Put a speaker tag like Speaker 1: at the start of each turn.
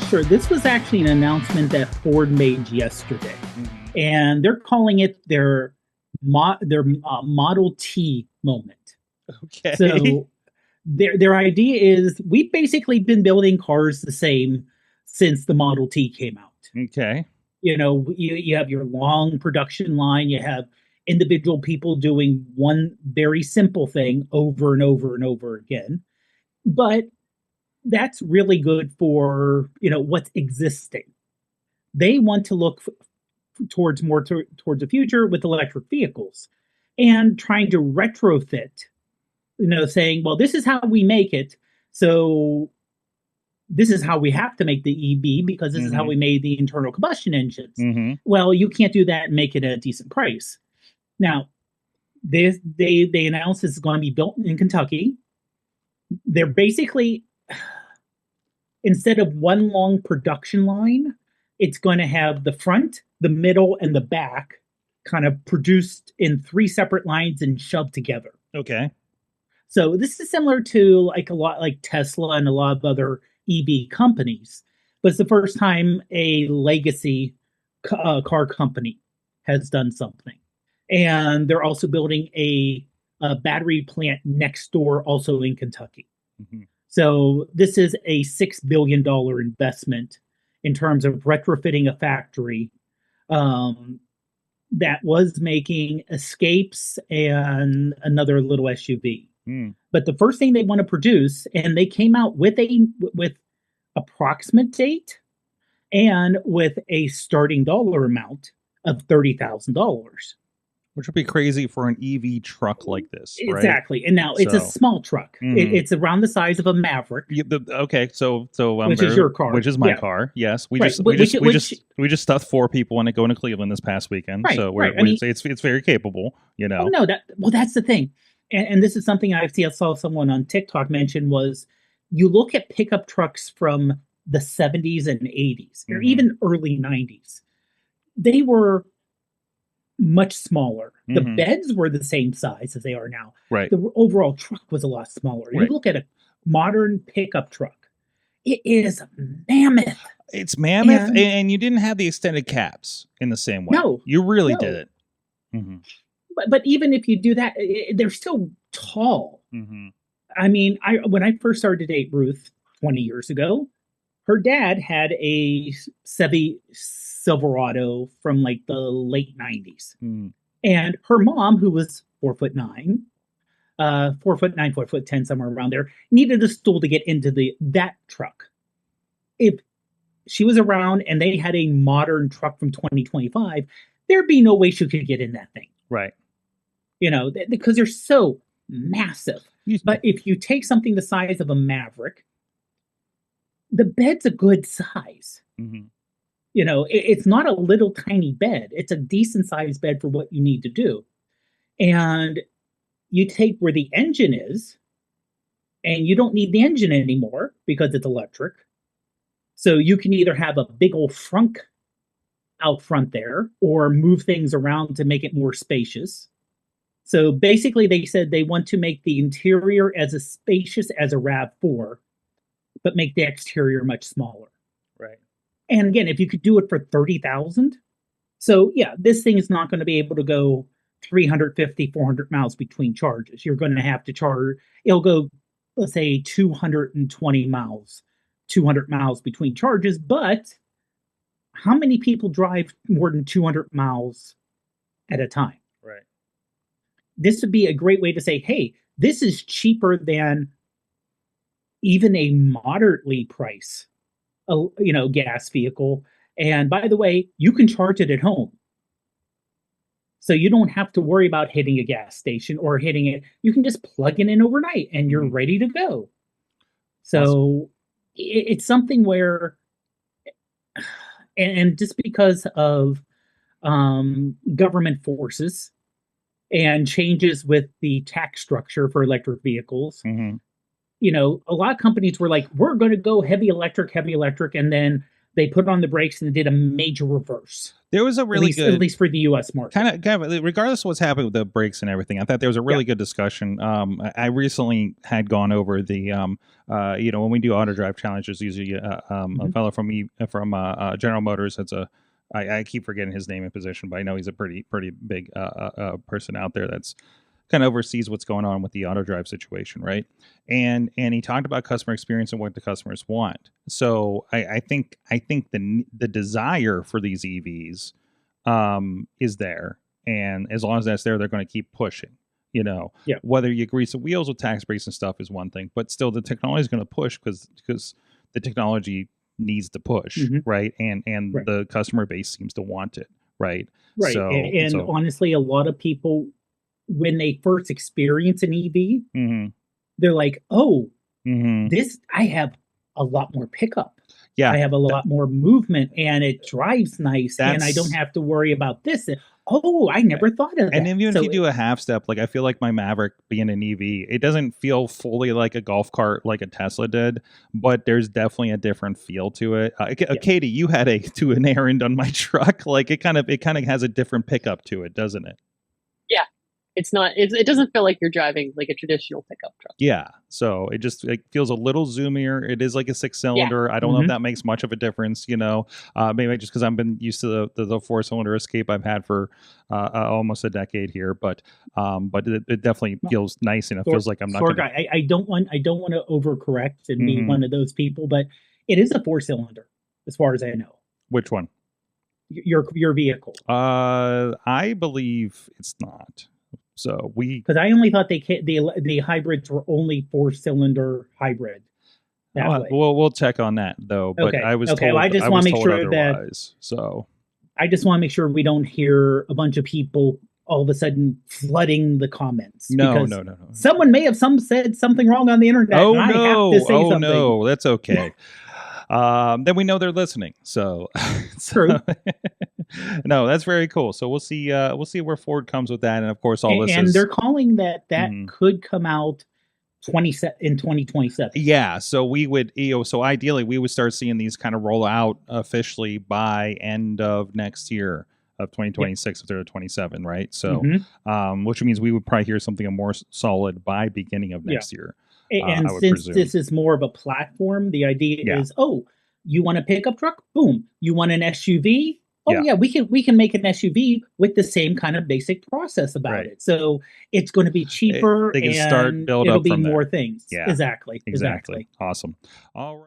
Speaker 1: Sure. This was actually an announcement that Ford made yesterday,
Speaker 2: Hmm.
Speaker 1: and they're calling it their Model T moment.
Speaker 2: Okay.
Speaker 1: So their idea is we've basically been building cars the same since the Model T came out.
Speaker 2: Okay.
Speaker 1: You have your long production line, you have individual people doing one very simple thing over and over and over again. But that's really good for what's existing. They want to look towards the future with electric vehicles and trying to retrofit, saying, well, this is how we make it. So this is how we have to make the EV because this is how
Speaker 2: Hmm.
Speaker 1: we made the internal combustion engines.
Speaker 2: Hmm.
Speaker 1: Well, you can't do that and make it at a decent price. Now, they announced this is going to be built in Kentucky. They're basically, instead of one long production line, it's going to have the front, the middle, and the back kind of produced in three separate lines and shoved together.
Speaker 2: Okay.
Speaker 1: So this is similar to like a lot like Tesla and a lot of other EV companies, but it's the first time a legacy car company has done something. And they're also building a battery plant next door, also in Kentucky.
Speaker 2: Hmm.
Speaker 1: So this is a $6 billion investment in terms of retrofitting a factory um, that was making Escapes and another little SUV.
Speaker 2: Mm.
Speaker 1: But the first thing they want to produce, and they came out with approximate date and with a starting dollar amount of $30,000.
Speaker 2: Which would be crazy for an EV truck like this, right?
Speaker 1: Exactly. And now it's a
Speaker 2: So,
Speaker 1: small truck.
Speaker 2: mhm.
Speaker 1: It's around the size of a Maverick,
Speaker 2: Okay, so I'm
Speaker 1: which is
Speaker 2: very,
Speaker 1: your car.
Speaker 2: which is my
Speaker 1: Yeah.
Speaker 2: car. Yes, we
Speaker 1: Right.
Speaker 2: just we
Speaker 1: Which
Speaker 2: just we
Speaker 1: which
Speaker 2: just we just stuffed four people into going to Cleveland this past weekend.
Speaker 1: right,
Speaker 2: So
Speaker 1: right. I
Speaker 2: we're
Speaker 1: mean,
Speaker 2: it's very capable, you
Speaker 1: oh
Speaker 2: know.
Speaker 1: no, that's the thing. And this is something saw someone on TikTok mention was you look at pickup trucks from the 70s and 80s, or
Speaker 2: Hmm.
Speaker 1: even early 90s. They were much smaller. The
Speaker 2: Hmm.
Speaker 1: beds were the same size as they are now.
Speaker 2: Right,
Speaker 1: The overall truck was a lot smaller. You
Speaker 2: right.
Speaker 1: look at a modern pickup truck, it is mammoth.
Speaker 2: It's mammoth,
Speaker 1: And
Speaker 2: and you didn't have the extended cabs in the same way.
Speaker 1: no,
Speaker 2: You really did
Speaker 1: no.
Speaker 2: it. Hmm.
Speaker 1: But even if you do that, they're still tall.
Speaker 2: Hmm.
Speaker 1: I mean, I when I first started to date Ruth 20 years ago, her dad had a Chevy Silverado from like the late 90s.
Speaker 2: Hmm.
Speaker 1: And her mom, who was 4'9", 4'9", 4'10", somewhere around there, needed a stool to get into that truck. If she was around and they had a modern truck from 2025, there'd be no way she could get in that thing,
Speaker 2: Right.
Speaker 1: because they're so massive.
Speaker 2: You,
Speaker 1: But if you take something the size of a Maverick, the bed's a good size.
Speaker 2: mhm.
Speaker 1: It's not a little tiny bed. It's a decent sized bed for what you need to do. And you take where the engine is, and you don't need the engine anymore because it's electric. So you can either have a big old frunk out front there or move things around to make it more spacious. So basically, they said they want to make the interior as spacious as a RAV4, but make the exterior much smaller.
Speaker 2: Right.
Speaker 1: And again, if you could do it for 30,000, so yeah, this thing is not going to be able to go 350, 400 miles between charges. You're going to have to charge, it'll go, let's say, 220 miles, 200 miles between charges. But how many people drive more than 200 miles at a time?
Speaker 2: Right.
Speaker 1: This would be a great way to say, hey, this is cheaper than even a moderately priced, gas vehicle. And by the way, you can charge it at home. So you don't have to worry about hitting a gas station or hitting it. You can just plug it in overnight and you're
Speaker 2: Mhm.
Speaker 1: ready to go.
Speaker 2: Awesome.
Speaker 1: So it's something where, and just because of government forces and changes with the tax structure for electric vehicles,
Speaker 2: Hmm.
Speaker 1: a lot of companies were like, we're going to go heavy electric. And then they put on the brakes and did a major reverse.
Speaker 2: There was a really
Speaker 1: at least for the U.S. market.
Speaker 2: kind of regardless of what's happening with the brakes and everything. I thought there was a really good discussion. I recently had gone over the when we do auto drive challenges, usually a fellow from General Motors. I keep forgetting his name and position, but I know he's a pretty big person out there that's kind of oversees what's going on with the auto drive situation, right? And he talked about customer experience and what the customers want. So I think the desire for these EVs is there, and as long as that's there, they're going to keep pushing. Whether you grease the wheels with tax breaks and stuff is one thing, but still the technology is going to push because the technology needs to push, right? And right. The customer base seems to want it, right?
Speaker 1: Right. So honestly, a lot of people, when they first experience an EV, they're like, oh, this, I have a lot more pickup. Yeah. I have a lot more movement, and it drives nice, and I don't have to worry about this. Oh, I never thought of that.
Speaker 2: And even if you do a half step, like I feel like my Maverick being an EV, it doesn't feel fully like a golf cart like a Tesla did, but there's definitely a different feel to it. Katie, you had an errand on my truck. Like it kind of has a different pickup to it, doesn't it?
Speaker 3: Yeah. It doesn't feel like you're driving like a traditional pickup truck.
Speaker 2: Yeah. So it feels a little zoomier. It is like a 6-cylinder. Yeah. I don't know if that makes much of a difference, maybe just because I've been used to the 4-cylinder Escape I've had for almost a decade here, but it definitely feels nice, and it feels like I'm not
Speaker 1: gonna... I don't want to overcorrect and be one of those people, but it is a 4-cylinder as far as I know.
Speaker 2: Which one?
Speaker 1: Your vehicle.
Speaker 2: I believe it's not. So
Speaker 1: because I only thought the hybrids were only 4-cylinder hybrid.
Speaker 2: We'll check on that though. But I was told. Well, I just want to make sure otherwise, so
Speaker 1: I just want to make sure we don't hear a bunch of people all of a sudden flooding the comments.
Speaker 2: No.
Speaker 1: Someone may have said something wrong on the internet.
Speaker 2: Oh
Speaker 1: and
Speaker 2: no!
Speaker 1: I have to say something.
Speaker 2: No, that's okay. Then we know they're listening. So
Speaker 1: true.
Speaker 2: No, that's very cool. So we'll see where Ford comes with that, and of course
Speaker 1: and they're calling that could come out in 2027.
Speaker 2: Yeah, so we would so ideally we would start seeing these kind of roll out officially by end of next year of 2026 if they're 27, right? So which means we would probably hear something more solid by beginning of next year.
Speaker 1: And since this is more of a platform, the idea is, you want a pickup truck? Boom. You want an SUV? Oh yeah, we can make an SUV with the same kind of basic process about it. So it's going to be cheaper.
Speaker 2: They can start build
Speaker 1: it'll
Speaker 2: up
Speaker 1: be
Speaker 2: from
Speaker 1: more
Speaker 2: there.
Speaker 1: things.
Speaker 2: Yeah,
Speaker 1: Exactly.
Speaker 2: Awesome. All right.